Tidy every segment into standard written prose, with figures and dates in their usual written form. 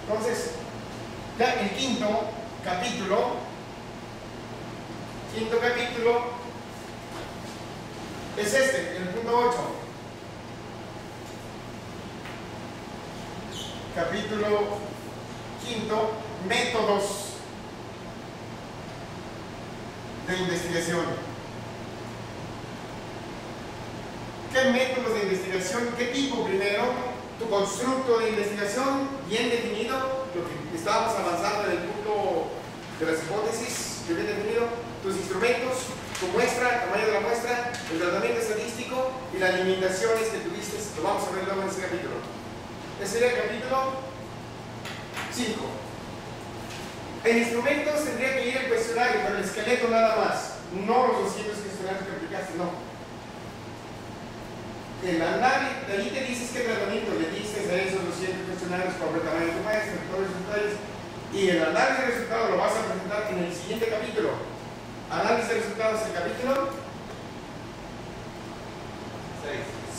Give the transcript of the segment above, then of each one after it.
Entonces, ya el quinto capítulo es este, el punto 8. Capítulo quinto, métodos de investigación. ¿Qué métodos de investigación? ¿Qué tipo primero? Tu constructo de investigación bien definido, lo que estábamos avanzando en el punto de las hipótesis, que bien definido, tus instrumentos, tu muestra, el tamaño de la muestra, el tratamiento estadístico y las limitaciones que tuviste. Lo vamos a ver luego en ese capítulo. Ese sería el capítulo 5. En instrumentos tendría que ir el cuestionario, pero el esqueleto nada más, no los 200 cuestionarios que aplicaste, no. El análisis, de ahí te dices qué tratamiento le diste a esos 200 cuestionarios con el tamaño de tu maestro, todos esos detalles, y el análisis de resultados lo vas a presentar en el siguiente capítulo. Análisis de resultados, el capítulo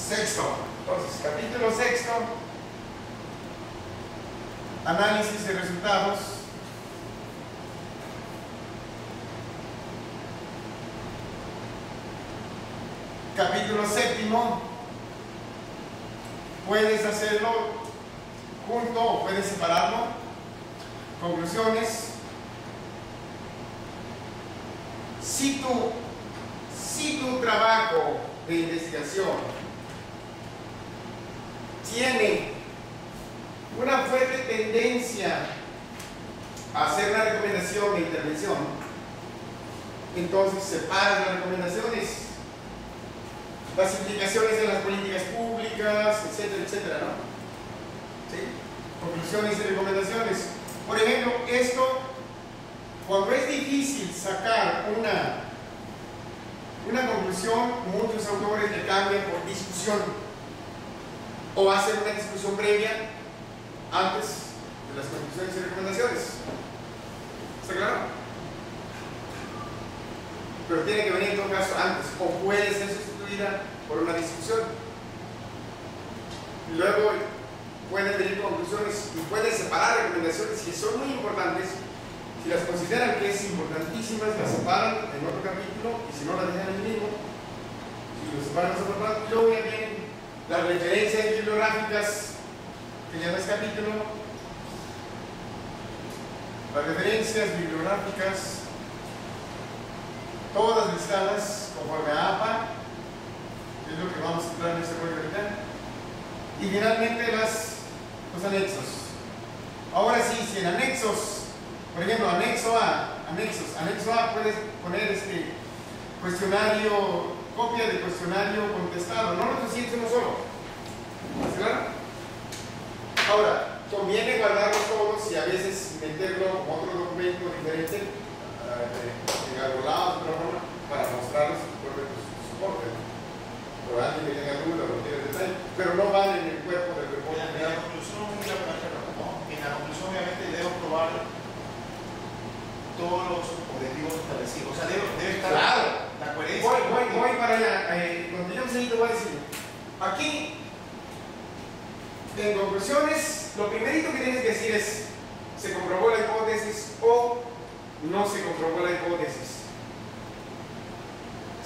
6. Entonces, capítulo 6, análisis de resultados. Capítulo 7, puedes hacerlo junto o puedes separarlo. Conclusiones. Si tu trabajo de investigación tiene una fuerte tendencia a hacer una recomendación de intervención, entonces separas las recomendaciones, las implicaciones de las políticas públicas, etcétera, etcétera, ¿no? ¿Sí? Conclusiones y recomendaciones. Por ejemplo, esto, cuando es difícil sacar una conclusión, muchos autores le cambian por discusión o hacen una discusión previa antes de las conclusiones y recomendaciones. ¿Está claro? Pero tiene que venir en todo caso antes, o puede ser sustituida por una discusión. Y luego pueden venir conclusiones y pueden separar recomendaciones que son muy importantes. Si las consideran que es importantísimas, las separan en otro capítulo, y si no, las dejan en el mismo. Si los separan en otro capítulo, luego ya vienen las referencias bibliográficas, que ya no es capítulo. Las referencias bibliográficas, todas listadas conforme a APA, que es lo que vamos a entrar en este rollo ahorita. Y finalmente los anexos. Ahora sí, si en anexos, por ejemplo, anexo A puedes poner cuestionario, copia de cuestionario contestado, no los 200 uno solo. ¿Está claro? Ahora, conviene guardarlos todos y a veces meterlo como otro documento diferente, engargolado de otra forma, para mostrarles su propio soporte. Por alguien que tenga duda o quiera detalle, pero no van en el cuerpo del reporte. En la conclusión, en la conclusión obviamente debo probar todos los objetivos establecidos. O sea, debe estar claro. La coherencia. Voy para allá. Cuando yo te voy a decir, aquí, en conclusiones, lo primerito que tienes que decir es, ¿se comprobó la hipótesis o no se comprobó la hipótesis?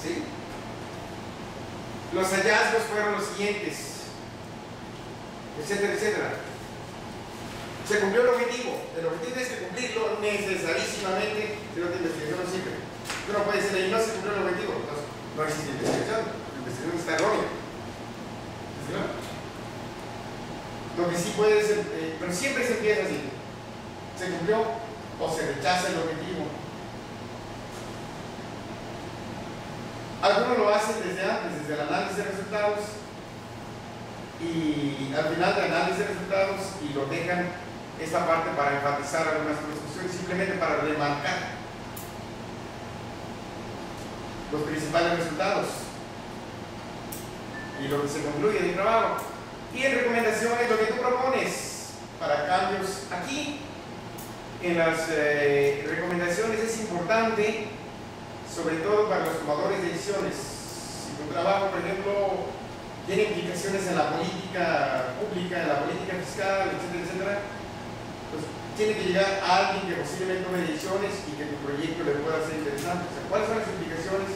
¿Sí? Los hallazgos fueron los siguientes, etcétera, etcétera. Se cumplió el objetivo. El objetivo tienes que cumplirlo necesariamente, si no tu investigación no sirve. Tú no puedes decir ahí, no se cumplió el objetivo, entonces no existe investigación. La investigación está errónea. ¿Sí? Lo que sí puede ser, pero siempre se empieza así. Se cumplió o se rechaza el objetivo. Algunos lo hacen desde antes, desde el análisis de resultados, y al final del análisis de resultados, y lo dejan esta parte para enfatizar algunas construcciones, simplemente para remarcar los principales resultados y lo que se concluye del trabajo. Y en recomendaciones, lo que tú propones para cambios. Aquí, en las recomendaciones, es importante, sobre todo para los tomadores de decisiones. Si tu trabajo, por ejemplo, tiene implicaciones en la política pública, en la política fiscal, etcétera, etcétera, pues tiene que llegar a alguien que posiblemente tome decisiones y que tu proyecto le pueda ser interesante. O sea, ¿cuáles son las implicaciones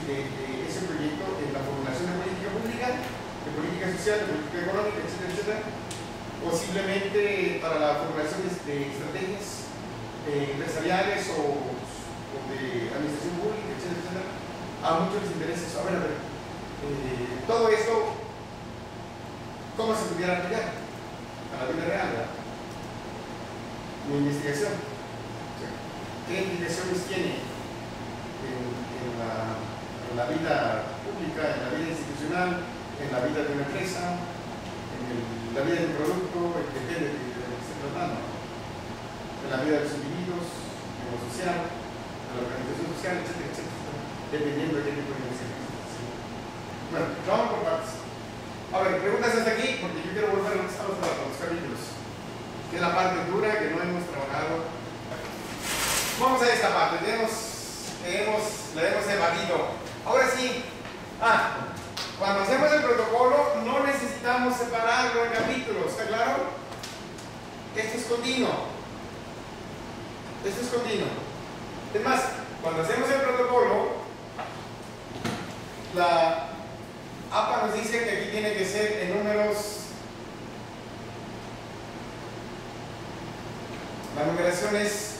de ese proyecto en la formulación de política pública, de política social, de política económica, etcétera, etcétera? Posiblemente para la formulación de estrategias empresariales o de administración pública, etcétera, etcétera. A muchos les interesa eso. A ver, todo esto, ¿cómo se pudiera aplicar a la vida real? ¿Verdad? Mi investigación, ¿qué implicaciones tiene en la vida pública, en la vida institucional, en la vida de una empresa, en la vida de un producto, depende de lo que esté tratando, en la vida de los individuos, en lo social, en la organización social, etcétera, etcétera, dependiendo de qué tipo de investigación. Bueno, vamos por partes. A ver, preguntas hasta aquí, porque yo quiero volver a lo que estamos hablando, los capítulos, que es la parte dura que no hemos trabajado. Vamos a esta parte, la hemos evadido. Ahora sí, cuando hacemos el protocolo no necesitamos separarlo en capítulos, ¿está claro? Esto es continuo. Esto es continuo. Es más, cuando hacemos el protocolo, la APA nos dice que aquí tiene que ser en números. La numeración es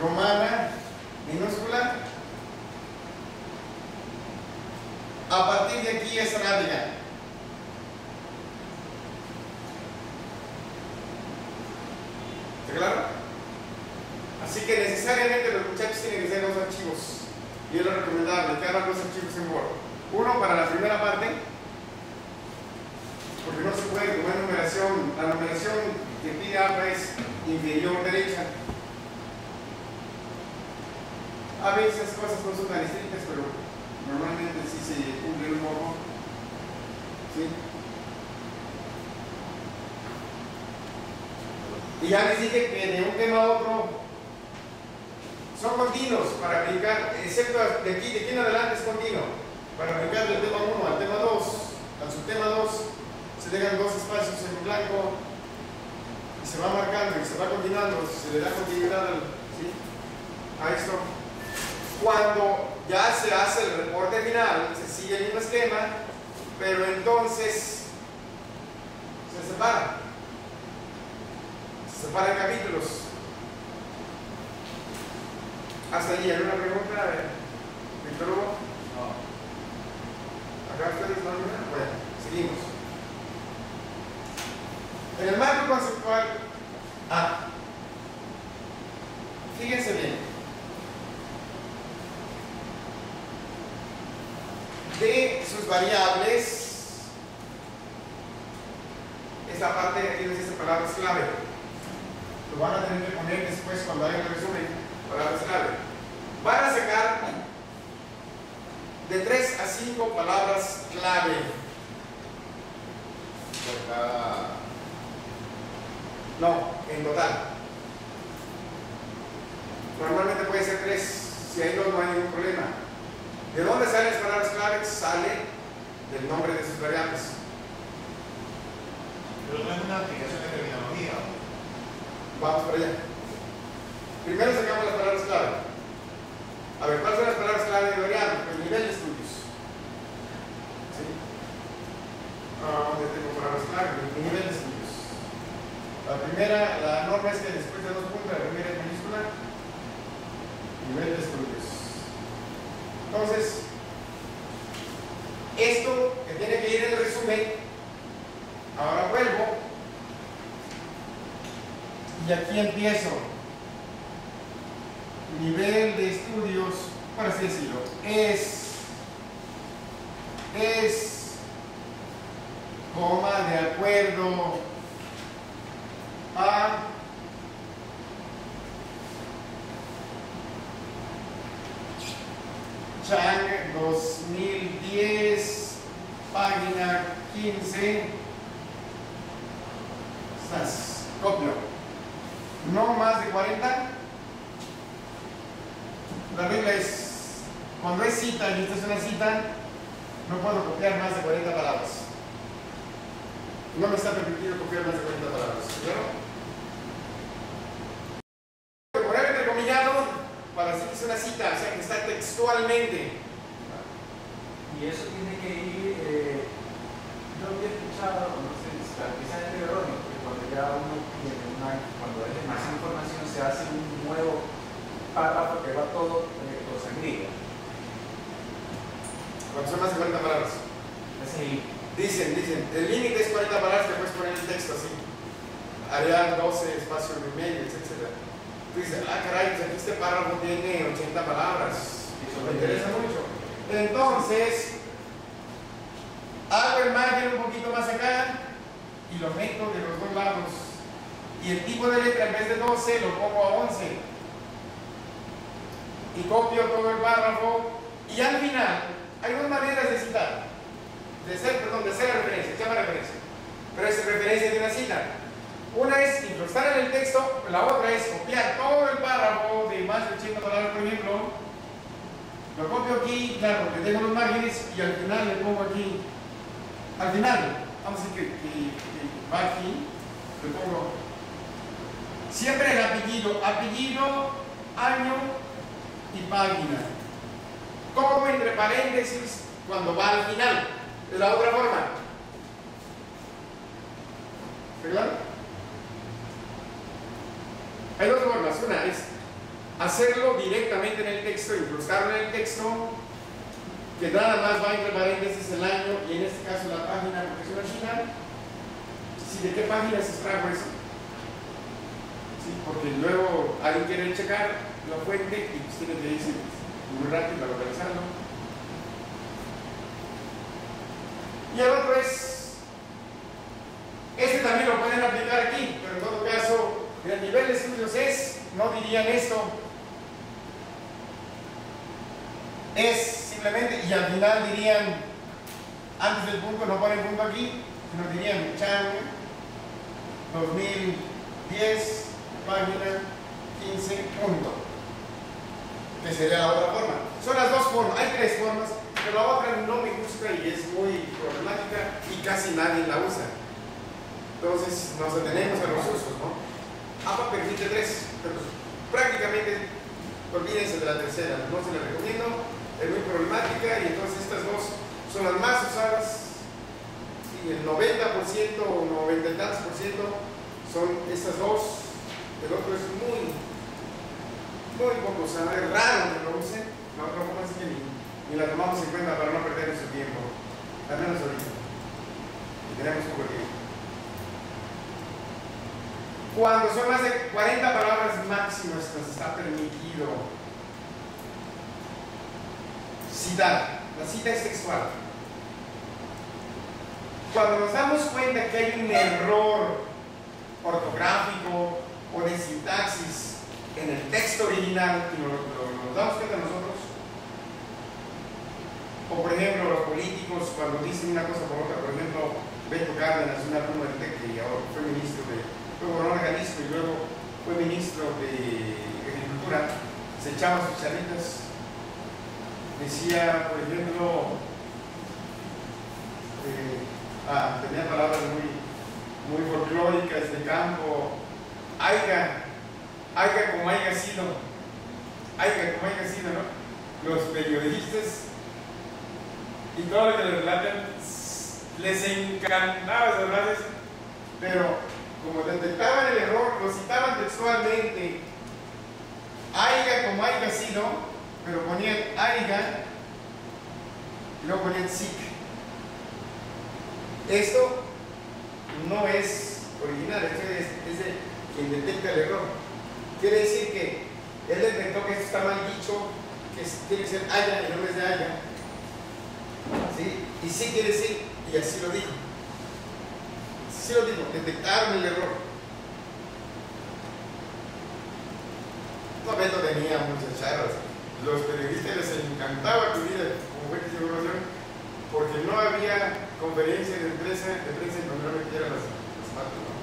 romana, minúscula. A partir de aquí es arábiga. ¿Está claro? Así que necesariamente los muchachos tienen que ser dos archivos. Y es lo recomendable que hagan dos archivos en Word. Uno para la primera parte, porque no se puede, como es numeración, la numeración que pide APA es inferior derecha. A veces las cosas no son tan estrictas, pero normalmente sí se cumple un poco. ¿Sí? Y ya les dije que de un tema a otro son continuos para aplicar, excepto de aquí en adelante es continuo. Para aplicar del tema 1 al tema 2, al subtema 2, se dejan dos espacios en blanco y se va marcando y se va continuando, se le da continuidad a esto. Cuando ya se hace el reporte final, se sigue el mismo esquema, pero entonces se separa. Se separan capítulos. Hasta allí, ¿alguna pregunta? A ver, Víctor Hugo. ¿Acá ustedes no hay una? Bueno, seguimos. En el marco conceptual, fíjense bien. De sus variables, esta parte de aquí dice esta palabra es clave. Lo van a tener que poner después cuando hagan el resumen, palabras clave. Van a sacar de 3 a 5 palabras clave por cada. No, en total. Normalmente puede ser 3, si hay 2 no hay ningún problema. ¿De dónde salen las palabras claves? Sale del nombre de sus variables. Pero no es una aplicación de terminología. Vamos para allá. Primero sacamos las palabras clave. A ver, ¿cuáles son las palabras clave de variable? Pues nivel de estudios. ¿Sí? ¿Dónde tengo palabras clave? Nivel de estudios. La primera, la norma es que después de 2 puntos, la primera es minúscula. Nivel de estudios. Entonces, esto que tiene que ir en el resumen, ahora vuelvo y aquí empiezo. Nivel de estudios, por así decirlo, es coma, de acuerdo a Chang 2010, página 15. Copio. No más de 40. La regla es, cuando es cita, y esta es una cita, no puedo copiar más de 40 palabras. No me está permitido copiar más de 40 palabras. ¿Claro? Poner entrecomillado para decir que es una cita, o sea que está textualmente. Y eso tiene que ir, yo había escuchado, no sé, quizás es erróneo, porque cuando ya uno tiene cuando hay demasiada información se hace un nuevo párrafo que va todo sangría. Cuando son más de 40 palabras. Así. Dicen, el límite es 40 palabras, te puedes poner el texto así. Área 12, espacio en medio, etc. Tú dices, caray, pues aquí este párrafo tiene 80 palabras. Eso me interesa mucho. Entonces, hago el margen un poquito más acá y lo meto de los dos lados. Y el tipo de letra en vez de 12 lo pongo a 11. Y copio todo el párrafo. Y al final, hay dos maneras de citar. De ser referencia, se llama referencia. Pero es referencia de una cita. Una es incrustar en el texto, la otra es copiar todo el párrafo de más de 80 palabras, por ejemplo. Lo copio aquí, claro, porque tengo los márgenes y al final le pongo aquí. Al final, vamos a decir que va aquí, le pongo siempre el apellido, año y página. Como entre paréntesis cuando va al final. Es la otra forma. ¿Está claro? Hay dos formas. Una es hacerlo directamente en el texto, incrustarlo en el texto, que nada más va entre paréntesis el año y en este caso la página, porque es una final. ¿Sí? ¿De qué página se extrajo eso? ¿Sí? Porque luego alguien quiere checar la fuente y pues tiene que irse muy rápido a localizarlo. Y el otro es, este también lo pueden aplicar aquí, pero en todo caso, el nivel de estudios no dirían esto, es simplemente, y al final dirían, antes del punto, no ponen punto aquí, sino dirían, Chang, 2010, página 15, punto. Que sería la otra forma. Son las dos formas, hay tres formas. Pero la otra no me gusta y es muy problemática y casi nadie la usa. Entonces nos detenemos a los usos, ¿no? APA permite tres, pero prácticamente olvídense de la tercera, no se la recomiendo, es muy problemática y entonces estas dos son las más usadas. Sí, el 90% o 90 y tantos por ciento son estas dos, el otro es muy poco usado, es raro que lo usen, la otra forma es que ni la tomamos en cuenta para no perder nuestro tiempo, al menos ahorita, y tenemos poco tiempo. Cuando son más de 40 palabras máximas, nos está permitido citar. La cita es textual. Cuando nos damos cuenta que hay un error ortográfico o de sintaxis en el texto original y nos damos cuenta nosotros, o por ejemplo los políticos cuando dicen una cosa por otra, por ejemplo Beto Cárdenas, una pluma de que ahora fue ministro fue gobernador de Jalisco y luego fue ministro de Agricultura, se echaba sus charritas, decía por ejemplo, tenía palabras muy folclóricas de campo, aiga como haya sido, ¿no? Los periodistas y todo lo que les relatan les encantaba esas frases, pero como detectaban el error, lo citaban textualmente, aiga como haya sido, pero ponían aiga y luego ponían sic. Esto no es original, esto es de quien detecta el error. Quiere decir que él detectó que esto está mal dicho, que tiene que ser haya en vez de haya. ¿Sí? Y sí quiere decir, y así lo dijo. Sí lo dijo, detectaron el error. Beto tenía muchas charlas. Los periodistas les encantaba acudir como fuentes de información porque no había conferencias de prensa en donde no metieran las partes, ¿no?